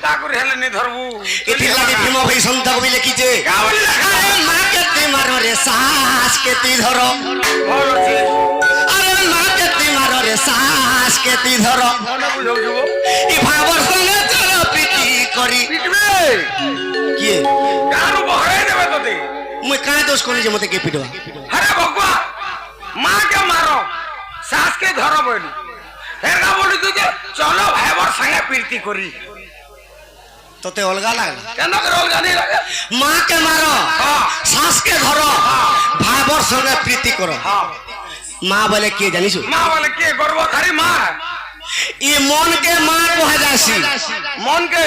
চিন্তা করে হেলে নি ধরবু এটি লাগে ভীম ভাই সন্ধ্যা কবি লিখিছে আরে মা কেতি মারো রে শ্বাস কেতি ধরো ভালো আছে আরে মা কেতি মারো রে শ্বাস কেতি ধরো মনে বুঝাও যাব ই ভাবর সঙ্গে চল প্রীতি করি পিটবে কি কারু বহরে দেবে তোতে মুই কায় দোষ করি যে মতে কে পিটবা আরে ভগবা মাকে মারো শ্বাসকে ধরো বলি এরা বলি তুই যে চলো ভাইবর সঙ্গে প্রীতি করি তোতে অলগা লাগে কেন করে অলগা নেই লাগে মাকে মারো শ্বাসকে ধরো ভাইবর সঙ্গে প্রীতি করো মা বলে কে জানিস মা বলে কে গর্ভধারী মা ই মনকে মা কহে যাসি মনকে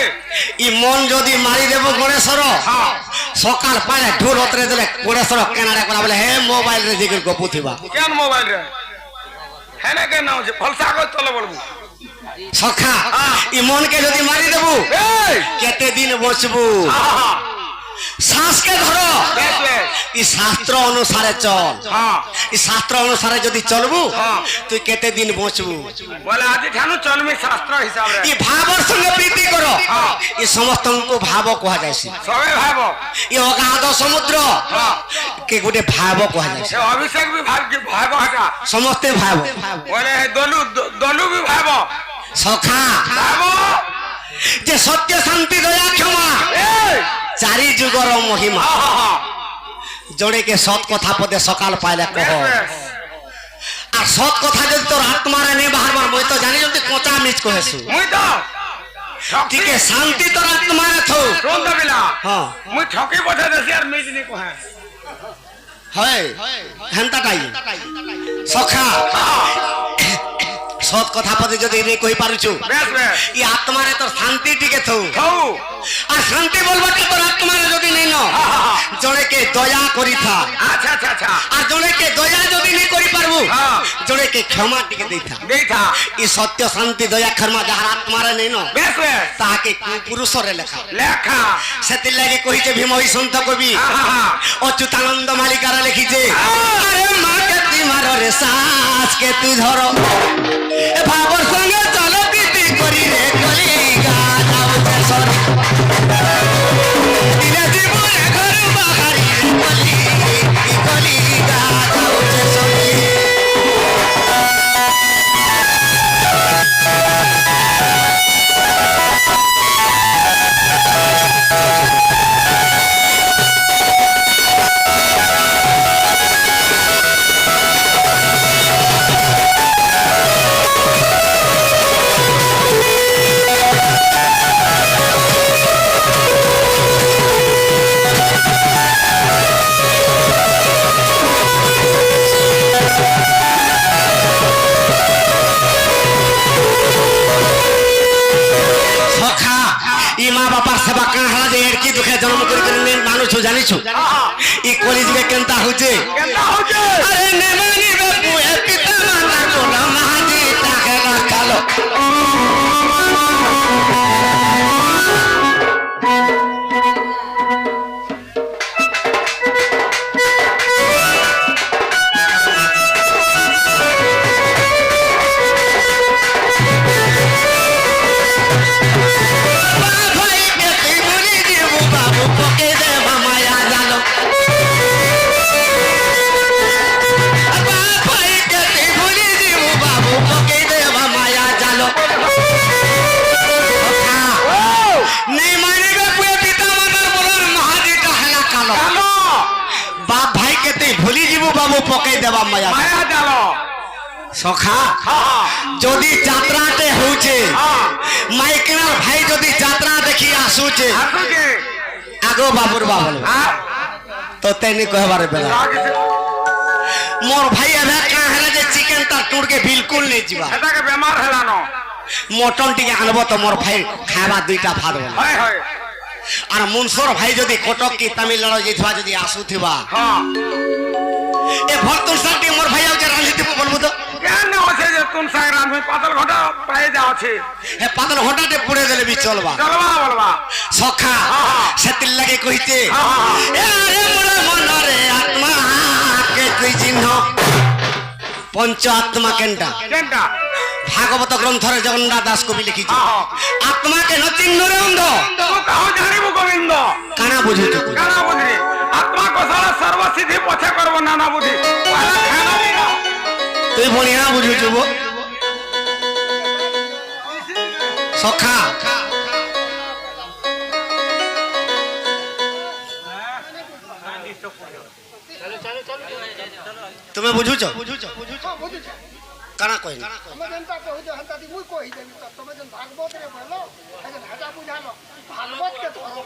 ই মন যদি মারি দেব গণেশ্বর সকাল পালে ঢোল অতরে দিলে গণেশ্বর কেনারে করা বলে হে মোবাইল রে দিকে গপু থিবা কেন মোবাইল রে হেনে কে নাও যে ফলসা কই তলে বলবো সখা ই মনকে যদি মারি দেব এই কেতে দিন বসবু শ্বাসকে ধরো ই শাস্ত্র অনুসারে চল ই শাস্ত্র অনুসারে যদি চলবু তুই কেতে দিন বসবু বলে আজ ঠানু চলমি শাস্ত্র হিসাবে ই ভাবর সঙ্গে প্রীতি করো ই সমস্তଙ୍କୁ ভাব কুয়া যাইছি সবে ভাব ই অগাধ সমুদ্র কে গোটে ভাব কুয়া যাইছি সে অভিষেক বি ভাব কি ভাব হাকা সমস্তে ভাব বলে দলু দলু বি ভাব সখা ভাব যে সত্য শান্তি দয়া ক্ষমা এই চারি যুগর মহিমা জনে কে সৎ কথা পদে সকাল পাইলে কহ আর সৎ কথা যদি তোর আত্মারে নে বাহারবার মই তো জানি যদি কোচা মিছ কহেছু মুই তো ঠিক শান্তি তোর আত্মারে থৌ কোন দবিলা হ্যাঁ মুই ঠকি বঠে দেছি আর মিজ নি কহে হয় হেনতাটাই সখা সৎ কথা পদে যদি নে কই পারুছু বেশ বেশ ই আত্মারে তোর শান্তি টিকে থৌ হউ আর শান্তি বলবাকে তোর আত্মারে যদি নেই ন জনে কে দয়া করিথা আচ্ছা আচ্ছা আচ্ছা আর জনে কে দয়া যদি নি করি পারবু হ্যাঁ জনে কে ক্ষমা টিকে দেইথা দেইথা ই সত্য শান্তি দয়া ক্ষমা যাহার আত্মারে নেই ন বেশ বেশ তাহাকে পুরুষরে লেখা লেখা সেতির লাগি কহিছে ভীম ওই সন্ত কবি অচ্যুতানন্দ মালিকারা লিখিছে আরে মা কেতি মারো রে শ্বাস কেতি ধরো এ ভাবর সঙ্গে চলো প্রীতি করি রে কলি গা যাও যে সরি দিনে জীবনে ঘর বাহারি রে কলি কলি গা যাও যে সরি সেবা কাঁ হলা যে এড়কি দুঃখে জন্ম করি মানুষ জানিছু ই কলিযুগে কেনতা হচ্ছে কেনতা হচ্ছে আরে নেমে নিবে পুয়ে পিতা মাতা কোলা মাহাজি তাকে রাখালো পকাই দেবা মায়া মায়া জাল সখা যদি যাত্রাতে হচ্ছে মাইকেনার ভাই যদি যাত্রা দেখি আসুছে আসুকে আগো বাবুর বাবল তো তেনি কহবার বেলা মোর ভাই এবে কাঁ হেলা যে চিকেন তার টুড়কে বিলকুল নেই ଯିବା এটাকে বেমার হেলানো মটন টিকে আনবো তো মোর ভাই খাবা দুইটা ভাত বলে হয় হয় আর মুনসর ভাই যদি কটক কি তামিলনাড়ু যাইথবা যদি আসুথিবা হ্যাঁ এ ভর্তুর সাথে মোর ভাই আউছে রাঁধি দিব বলবো তো কেন আছে যে তুম সাগরাম में পাতল ঘটা পাই যাচ্ছে হে পাতল ঘটাতে পুড়ে দেলে বি চলবা চলবা বলবা সখা সেতির লাগে কইতে এ রে মোর মনরে আত্মা কে তুই চিহ্ন পঞ্চ আত্মা কেনটা কেনটা ভাগবত গ্রন্থরে জগন্নাথ দাস কবি লিখিছে আত্মাকে ন চিহ্ন রে অন্ধ বুঝুছ তুই কানা বুঝি আত্মা কোশালা সর্বসিদ্ধি পছে করব নানা বুঝি পহলা খানা বিনা তুই বনিয়া বুঝুছ বো সখা তুমি বুঝুছ কানা কই તમે જનતા કહો છો હંતાથી હું કહી દેવી તો તમે જન ભાગવત રે બોલો એ જન હાજા બુઝાલો ભાગવત કે ધરો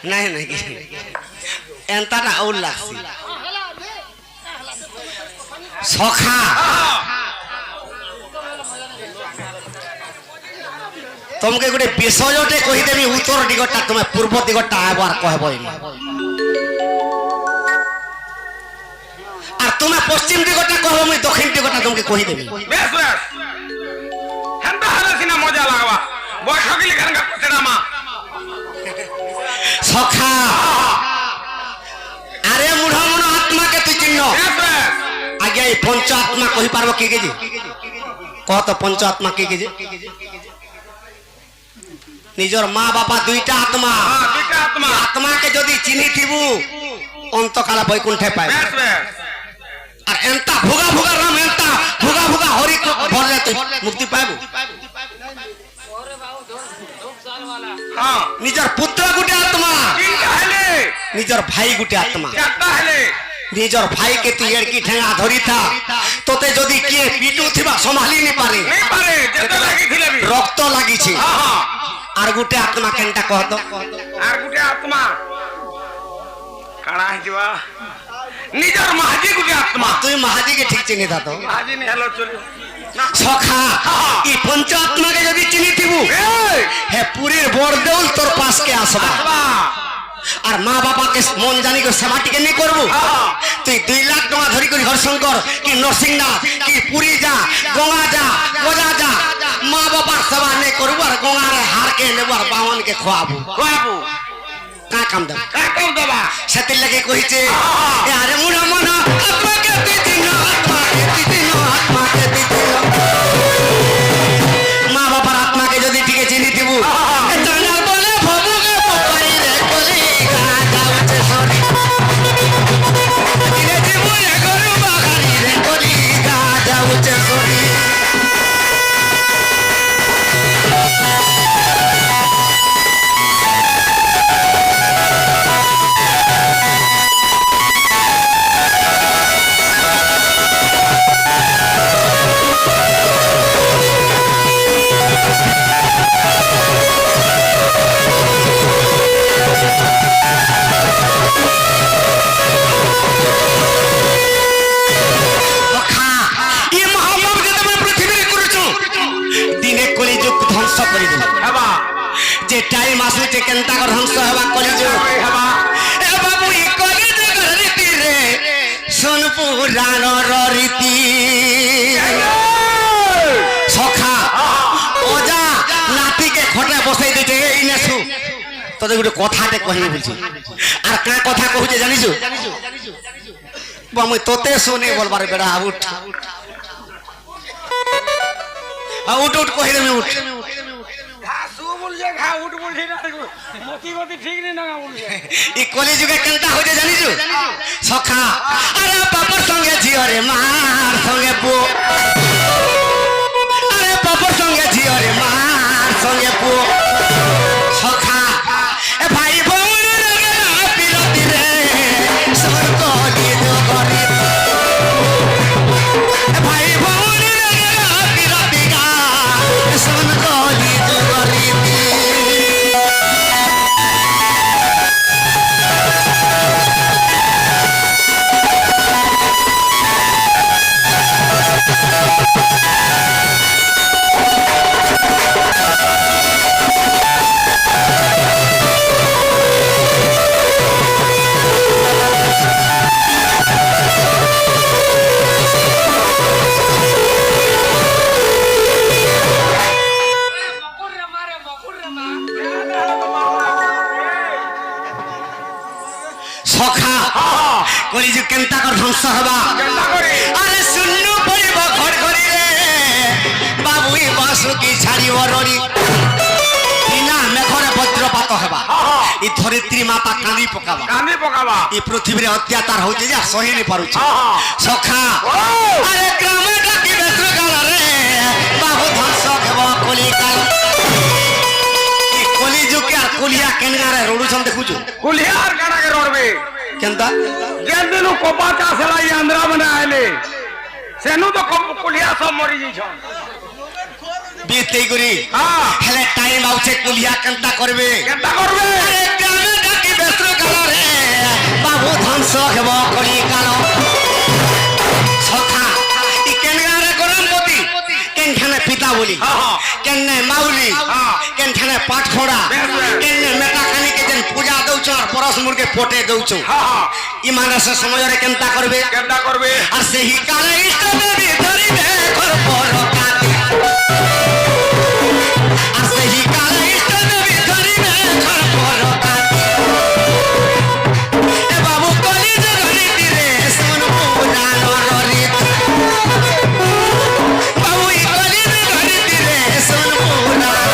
नहीं नहीं एंता और लागसी सखा तुमके गोटे विषयटे कहीदेवी उत्तर दिगटा तुम पूर्व दिगटा आबार कहब और तुम पश्चिम दिगटा कहब मुई दक्षिण दिगटा तुमके कहीदेवी বেশ বেশ হেনতা হলে সিনা মজা লাগবা বৈঠক লিখান কা পচড়া মা सखा अरे मुढ़ा मन आत्मा के तु चिन्ह বেশ বেশ आगे ये पंच आत्मा कही पारबो के जे कह तो पंच आत्मा के जे निजर माँ बापा दुईटा आत्मा হ্যাঁ দুইটা আত্মা आत्मा के जदि चिन्ही थिबू अंतकाल बैकुंठे पाए বেশ বেশ और एंता भुगा भुगा राम एंता भुगा भुगा हरि भरले तो मुक्ति पाएबू হ্যাঁ निजर पुत्र गुटे आत्मा তিনটা হলে निजर भाई गुटे आत्मा চারটা হলে निजर भाई के तू एड़की ठेंगा धरी था तोते जदि किए पीटू थिबा संभाली नहीं पारे নেই পারে যেতে লাগিছিলে বি रक्त लागी छी হ্যাঁ হ্যাঁ और गुटे आत्मा केनटा कह दो আর গুটে আত্মা কাଣା হিজবা নিজর মাহাজি গুটে আত্মা तू महाजी के ठीक चिन्ही था तो মাহাজি নি হেলো চলি सखा ई पंच आत्मा के जदि चिन्ही थिबू এই हे पूरी बरदेउल तोर पास के आसबा আসবা और माँ बापा के मन जानी कर सेवा टिके नहीं करबू हाँ। तुई 2 लाख टका धरी कर हरशंकर कि नरसिंहनाथ कि पुरी जा गंगा जा गजा जा माँ बापा सेवा नहीं करबू और गंगा रे हार के लेबू और बावन के खुआबू বাবু का काम दे কাকম দেবা सेति लगे कहिचे हाँ। यार मुना मना आत्मा के दिदिन आत्मा के दिदिन आत्मा के दिदिन माँ बापा आत्मा के जदि टिके चिन्ही थिबू हाँ। ए जानार बोले भबु के पपाई रे कोली गा जाउचे सरी दिने थिबू ए गरु बागारी रे कोली गा जाउचे सरी खा ये महापाप के तमे पृथ्वी रे करूछु दिने कलिजुग ध्वंस करि दे হেবা जे टाइम आसुचे केनता कर ध्वंस हेबा कलिजुग হেবা ए बाबू ई कलिजुग रीति रे सुन पुराण रीति सखा ओजा नाती के खटे बसई देते ए नेसु तोते गुटे कथाटे कहि बुझी आर का कथा कहूचे जानिसु बामु तोते सुने बोलबार बेड़ा उठ उठ उठ कहि देमी उठ ঘাসু বলছে ঘা উঠ বলছে না মতি গতি ঠিক নেই না বলছে ई कलिजुगे केनता होजे जानिसु सखा अरे बापर संगे झियो रे मार संगे पो अरे बापर संगे झियो रे मार संगे पो सखा ए भाई भौणी रे पिरती रे सर कली जो करी ए भाई भौणी रे पिरती गा सन कली जो करी सखा कलिजुग केनता कर ध्वंस हबा কেনতা করে अरे सुन्नु पड़िब घर घरी रे ররি বিনা মেঘরে বজ্রপাত হেবা ই ধরিত্রী মাতা কাঁদি পকাবা কান্দি পকাবা ই পৃথিবীরে অত্যাচার হচ্ছে যে সহি নি পারুছে সখা আরে গ্রামে ডাকি বেত্র কালরে বাবু ধ্বংস হেব কলিকাল ই কলি যুগে আর কলিয়া কেনগারে রড়ুছন দেখুছু কুলিয়ার কানাকে রড়বে কেনতা যেদিন কপা চাষ হেলা ই আন্ধ্রা মানে আইলে সেনু তো কুলিয়া সব মরি যাইছন বিতেই করি হ্যাঁ হেলে টাইম আউছে কলিয়া কেনতা করবে কেনটা করবে আরে গ্রামে ডাকি বেত্র কালরে বাবু ধ্বংস হেব কলিকাল সখা ই কেনগারে গরমপতি কেনখানে পিতা বলি কেনে মাউলি কেনখানে পাঠ খোড়া কেনে মেটা খানিকে যেন পূজা দউছ আর পরশ মুরগে পটে দউছ ইমানে সে সমୟରେ কেনতা করবে কেনটা করবে আর সেই কালে ইষ্ট দেবী ধরিবে ঘর পর কাটি আর সেই কালে ইষ্ট দেবী ধরিবে ঘর পর কাটি এ বাবু কলি যে ধরিতি রে শুন পুরাণ ররিত বাবু ই কলি যে ধরিতি রে শুন পুরাণ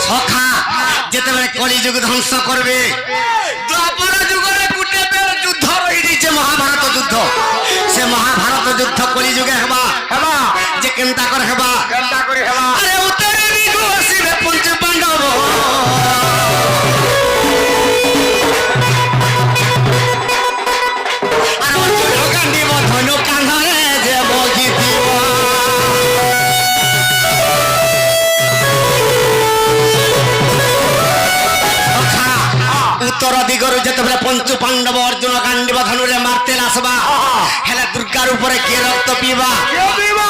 সখা যেতেবেলে কলিযুগ ধ্বংস করবে দ্বাপর যুগরে গুটে বেল যুদ্ধ রইছে মহাভারত যুদ্ধ সে মহাভারত যুদ্ধ কলিযুগে হেবা হেবা যে কেনতা করে হেবা কেনটা করে হেবা আরে উত্তরে বিঘু আসিবে পঞ্চ পাণ্ডব আর অর্জুন কান্দিব ধনু কান্ধরে যে বগিতিব উত্তর দিগরু যেতেবেলে পঞ্চু পাণ্ডব অর্জুন কান্দিব ধনুরে মারতে আসবা হেলে দুর্গার উপরে কে রক্ত পিবা কেউ দিবা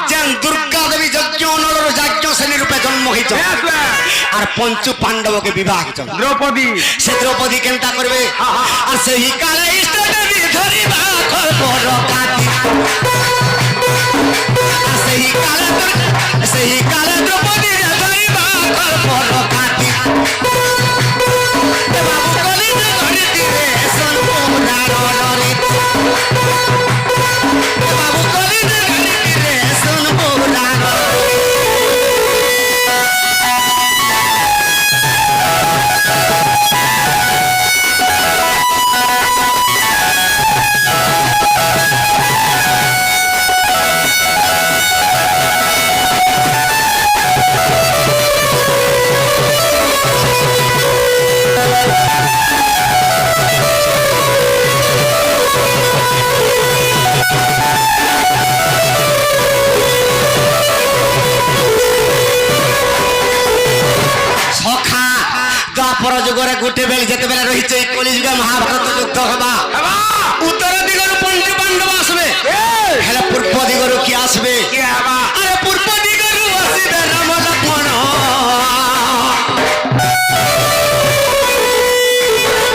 যেন দুর্গা দেবী যজ্ঞ নলর যজ্ঞ শ্রেণী রূপে জন্ম হইছ আর পঞ্চু পাণ্ডবকে বিবাহ হইছন দ্রৌপদী সে দ্রৌপদী কেনতা করবে আর সেই কালে ইষ্ট দেবী ধরিবা খবর কাটি আর সেই কালে দ্রৌপদী ধরিবা খবর কাটি এ বাবু কলি যে ধরিতি রে শোন পুরাণ ররিত এ বাবু কলি যে ধরিতি রে শোন পুরাণ সখা দ্বাপর যুগরে গুটে বেলি যেতেবেলে রহিছে এই কলিযুগে মহাভারত যুদ্ধ হবা হেবা উত্তর দিগরু পঞ্চু পাণ্ডব আসবে হেলে পূর্ব দিগরু কি আসবে কি হেবা আরে পূর্ব দিগরু আসিবে রাম লক্ষ্মণ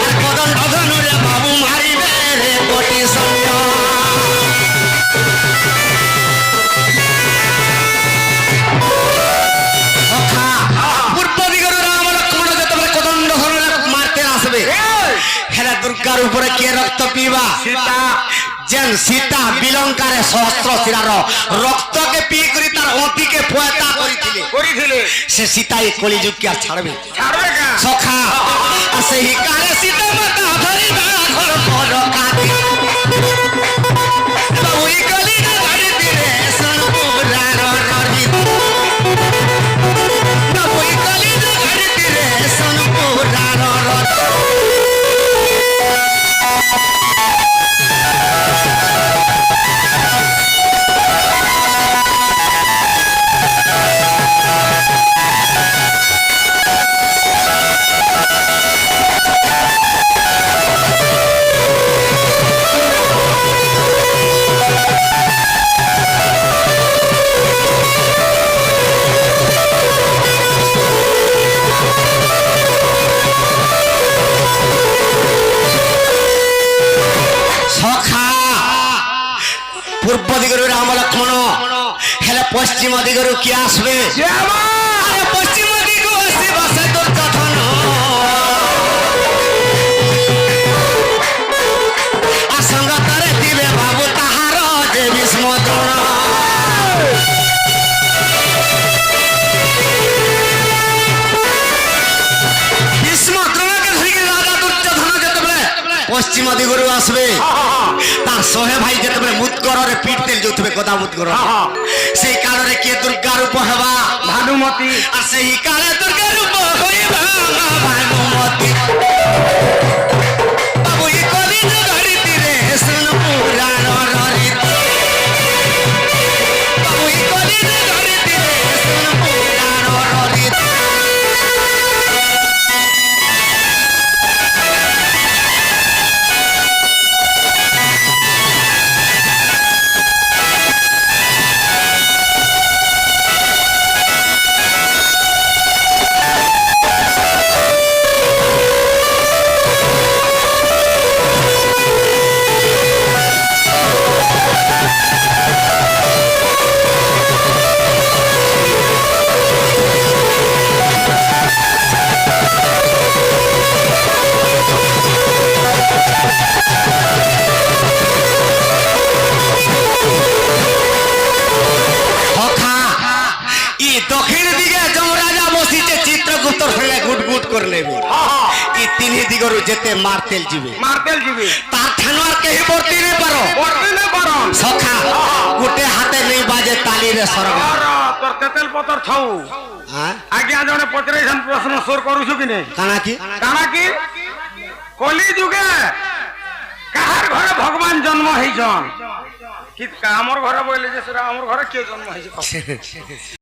আর কদন ধনুরে বাবু মারিবে রে কোটি সৈন্য সখা পূর্ব দিগরু রাম লক্ষ্মণ যেতেবেলে কদন ধনুরে মারতে আসবে হেলে দুর্গার উপরে কে রক্ত পিবা সীতা যেন সীতা বিলঙ্কারে সহস্র শিরার রক্তকে পিই করি তার অতিকে পয়তা করিছিলে করিছিলে সে সীতা এই কলিযুগকে আর ছাড়বে ছাড়বে কা সখা আর সেই কালে সীতা মাতা ধরিবা ঘর পর কাটি বাবু এই কলিযুগ ধরিতি রে শোন পুরাণ ররিত বাবু এই কলিযুগ ধরিতি রে শোন পুরাণ ররিত পশ্চিম দিগরু কি আসবে আরে পশ্চিম দিগু আসিব সে দুর্যোধন আসঙ্গতরে দিবে বাবু তাহার যে ভীষ্ম দ্রোণ ভীষ্ম দ্রোণকে ধরিকি রাজা দুর্যোধন যেতেবেলে পশ্চিম দিগরু আসবে তার শহে ভাই যেতেবেলে মুৎকରରେ পিটতে যাଉଥିବେ গদা মুৎকর সেই কাଳରେ କିଏ ଦୁର୍ଗା ରୂପ ହେବା ଭାନୁମତି আর সেই কালে দুর্গা রূপ হইবা ভানুমতি বাবু ই কলিযুগ ধরিতিরে শুন পুরাণ ররিতি বাবু ই কলিযুগ ধরিতিরে শুন পুরাণ ররিতি দক্ষিণ দিকে যমরাজা বসিছে চিত্রগুপ্তর সঙ্গে গুট গুট করে নেবে এই তিন দিগরু যেতে মারতেল যাবে মারতেল ଯିବି তার ঠানো আর কেহি বর্তি নেই পারো ବର୍ତ୍ତି ନାଇଁ ପାରନ୍ সখা গোটে হাতে নেই বাজে তালিরে সরগ তোর তেতেল পতর থাউ হ্যাঁ আজ্ঞା ଜଣେ ପଚରାଇଛନ୍ ପ୍ରଶ୍ନ ସ୍ୱର କରୁଛୁ କି ନାଇଁ কানা কি କାଣା କି କଲି ଯୁଗେ କାହାର ଘରେ ଭଗବାନ ଜନ୍ମ ହେଇଛନ୍ କି ଆମର ଘରେ ବୋଇଲେ ଯେ ସେଟା ଆମର ଘରେ କିଏ ଜନ୍ମ ହେଇଛି